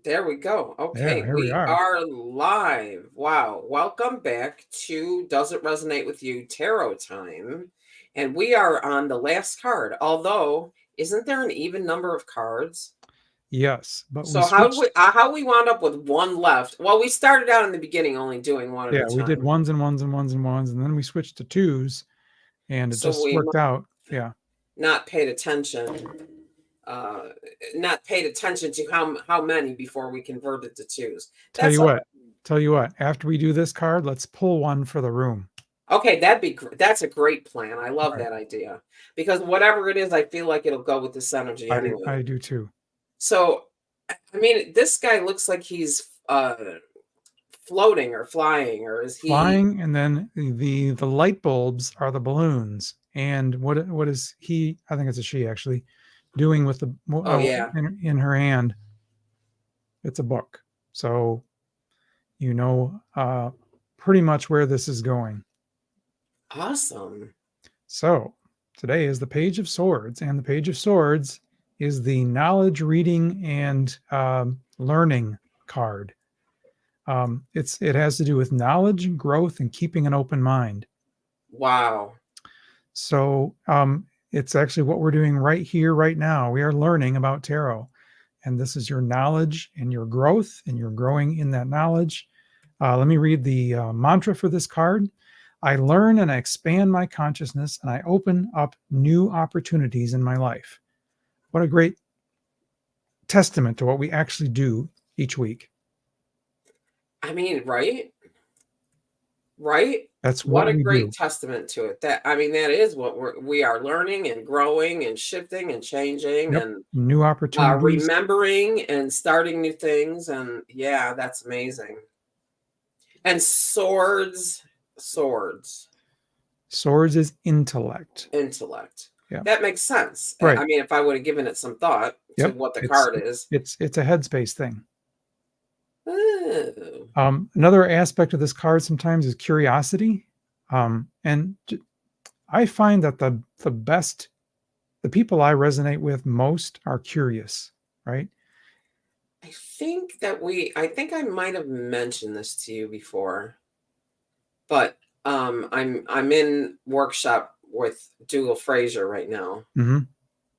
There we go. There, Okay, here we we are. are live. Wow. Welcome back to Does It Resonate with You Tarot Time. And we are on the last card. Although, isn't there an even number of cards? Yes, but we So switched. how we wound up with one left? Well, we started out in the beginning only doing one at a Yeah, we did time. ones and ones and ones and ones, and then we switched to twos, and it So just we worked out. Yeah. not paid attention. Uh, Not paid attention to how many before we converted to twos. Tell That's you all what. right. Tell you what. After we do this card, let's pull one for the room. Okay, that's a great plan. I love Right. that idea because whatever it is, I feel like it'll go with this energy anyway. I do too. So, I mean, this guy looks like he's floating or flying, or is he? Flying, and then the light bulbs are the balloons. And what is he? I think it's a she actually doing with the Oh yeah, in her hand. It's a book, so you know pretty much where this is going. awesome. So today is the Page of Swords, and the Page of Swords is the knowledge, reading, and learning card. It has to do with knowledge, growth, and keeping an open mind. Wow. So it's actually what we're doing right here, right now. We are learning about tarot, and this is your knowledge and your growth, and you're growing in that knowledge. Let me read the mantra for this card. I learn and I expand my consciousness, and I open up new opportunities in my life. What a great testament to what we actually do each week. I mean, right? Right? That's What what a we great do. testament to it. That I mean, that is what we are learning and growing and shifting and changing Yep. and New opportunities. remembering and starting new things. And yeah, that's amazing. And swords, Swords is intellect. intellect. Yeah. That makes sense. Right. I mean, if I would have given it some thought to Yep. what the It's card is. it's a headspace thing. Oh, Another aspect of this card sometimes is curiosity. And I find that the people I resonate with most are curious, right? I think I might have mentioned this to you before, but I'm in workshop with Dougal Fraser right now. Mm-hmm.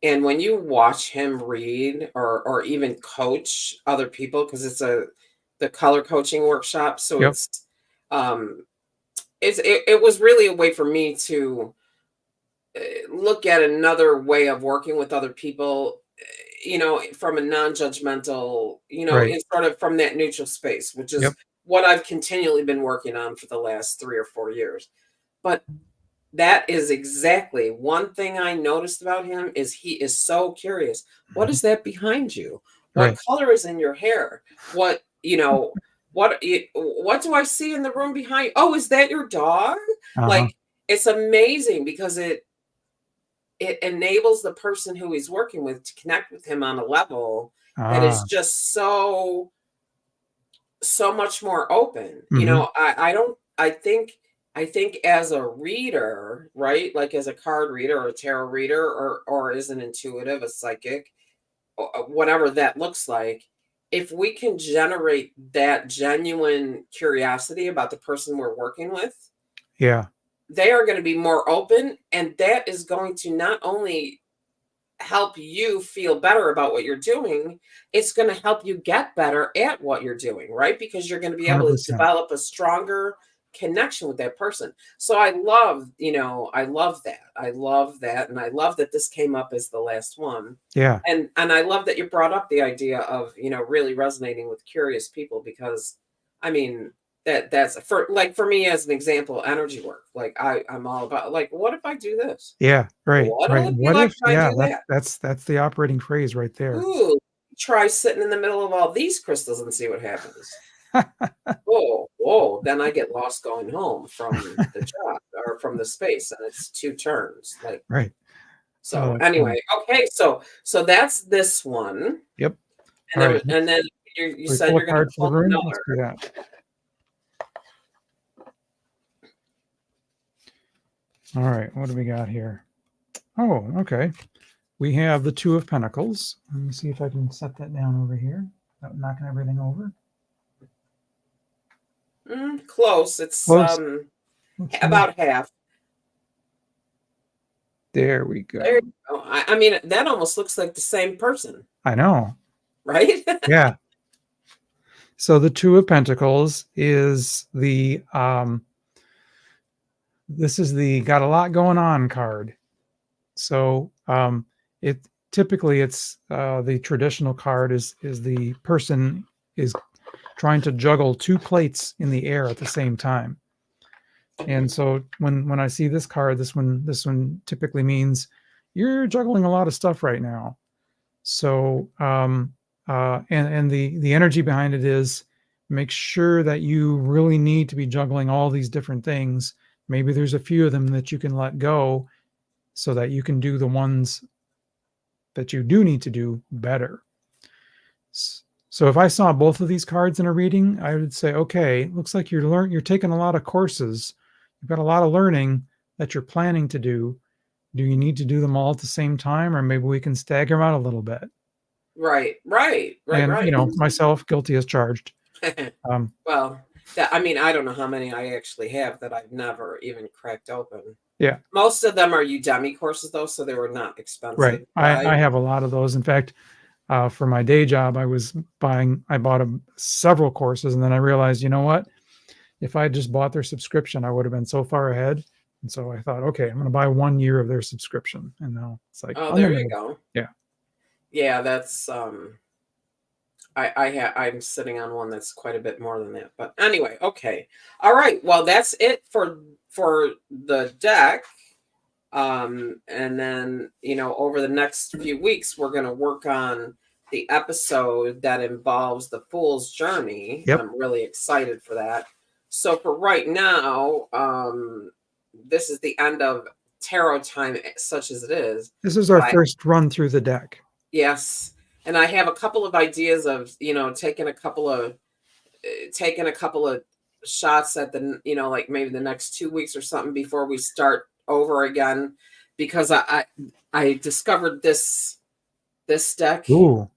And when you watch him read or even coach other people, because the color coaching workshop, so Yep. um it was really a way for me to look at another way of working with other people, from a non-judgmental, Right. in sort of from that neutral space, which is Yep. what I've continually been working on for the last 3 or 4 years. But that is exactly one thing I noticed about him is he is so curious. What Mhm. is that behind you? What Right. color is in your hair? What do I see in the room behind? Oh, is that your dog? Uh-huh. Like, it's amazing because it enables the person who he's working with to connect with him on a level that is Ah. just so much more open. Mm-hmm. I think as a reader, right? Like as a card reader or a tarot reader or as an intuitive, a psychic, whatever that looks like, if we can generate that genuine curiosity about the person we're working with, Yeah. they are going to be more open, and that is going to not only help you feel better about what you're doing, it's going to help you get better at what you're doing, right? Because you're going to be able to 100%. develop a stronger connection with that person. So I love, I love that. I love that. And I love that this came up as the last one. Yeah. And I love that you brought up the idea of, really resonating with curious people because I mean, that's for me as an example, energy work. Like I'm all about like, what if I do this? Yeah. Right. What'll Right. it be What like if? if I Yeah. do That's that? that's that's the operating phrase right there. Ooh, try sitting in the middle of all these crystals and see what happens. Oh, whoa, then I get lost going home from the job or from the space, and it's 2 turns, like Right. Oh, so that's funny. anyway, okay, so that's this one, Yep. All right. and then you We said pull a you're gonna card for the pull room. Let's another. do that. All right. What do we got here? Oh, okay. We have the Two of Pentacles. Let me see if I can set that down over here. Without knocking everything over. Close. It's Close. Let's move. about half. There we go. There you go. I mean, that almost looks like the same person, I know. right? Yeah. So the Two of Pentacles is this is the got a lot going on card. So it typically it's the traditional card is the person is trying to juggle two plates in the air at the same time. And so when I see this card, this one typically means you're juggling a lot of stuff right now. So and the energy behind it is make sure that you really need to be juggling all these different things. Maybe there's a few of them that you can let go so that you can do the ones that you do need to do better. So if I saw both of these cards in a reading, I would say, okay, looks like you're taking a lot of courses. You've got a lot of learning that you're planning to do. Do you need to do them all at the same time, or maybe we can stagger them out a little bit? Right. And you know, myself, guilty as charged. Well, I mean, I don't know how many I actually have that I've never even cracked open. Yeah. Most of them are Udemy courses, though, so they were not expensive. Right. I have a lot of those. In fact, for my day job, I bought several courses, and then I realized, you know what? If I had just bought their subscription, I would have been so far ahead. And so I thought, okay, I'm going to buy 1 year of their subscription. And now it's like, oh, there you go. Yeah. Yeah, that's I'm sitting on one that's quite a bit more than that. But anyway, okay. All right. Well, that's it for the deck. And then, you know, over the next few weeks, we're going to work on the episode that involves the Fool's Journey. Yep. I'm really excited for that. So for right now, this is the end of tarot time, such as it is. This is our first run through the deck. Yes. And I have a couple of ideas of, you know, taking a couple of shots at the, you know, like maybe the next 2 weeks or something before we start over again, because I discovered this deck. Ooh.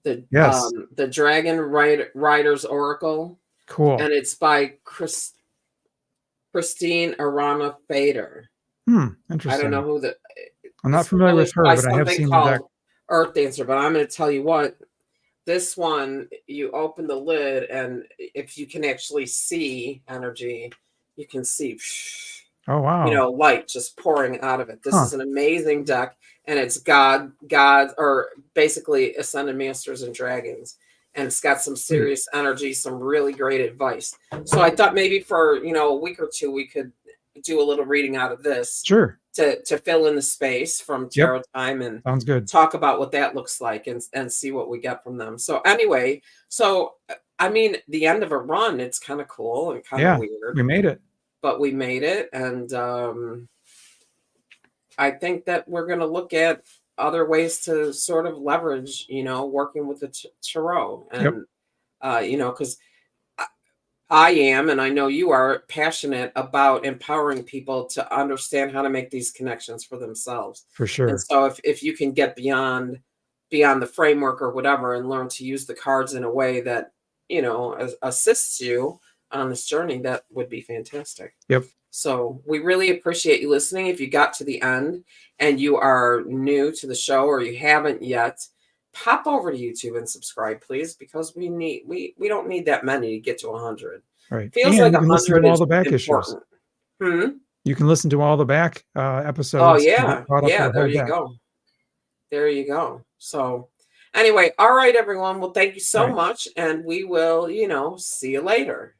The Dragon Riders Oracle. Cool. And it's by Christine Arana Fader. Interesting. I don't know who I'm not familiar with her, but I have seen the deck. Earth Dancer, but I'm going to tell you what, this one, you open the lid, and if you can actually see energy, you can see, oh wow, you know, light just pouring out of it. This is an amazing deck, and it's God, or basically Ascended Masters and Dragons, and it's got some serious energy, some really great advice. So I thought maybe for, you know, a week or two we could do a little reading out of this. Sure. To fill in the space from tarot time and sounds good. Talk about what that looks like and see what we get from them. So anyway, I mean, the end of a run, it's kind of cool and kind of weird. We made it. But we made it. And I think that we're going to look at other ways to sort of leverage, you know, working with the tarot. And, you know, because I am, and I know you are, passionate about empowering people to understand how to make these connections for themselves. For sure. And so if you can get beyond the framework or whatever and learn to use the cards in a way that, you know, assists you on this journey, that would be fantastic. Yep. So we really appreciate you listening. If you got to the end and you are new to the show or you haven't yet, pop over to YouTube and subscribe, please, because we don't need that many to get to 100. Right. Feels and like 100 all the back important. issues. You can listen to all the back episodes. Oh yeah, there you go. There you go. So anyway, all right, everyone. Well, thank you so much, and we will, you know, see you later.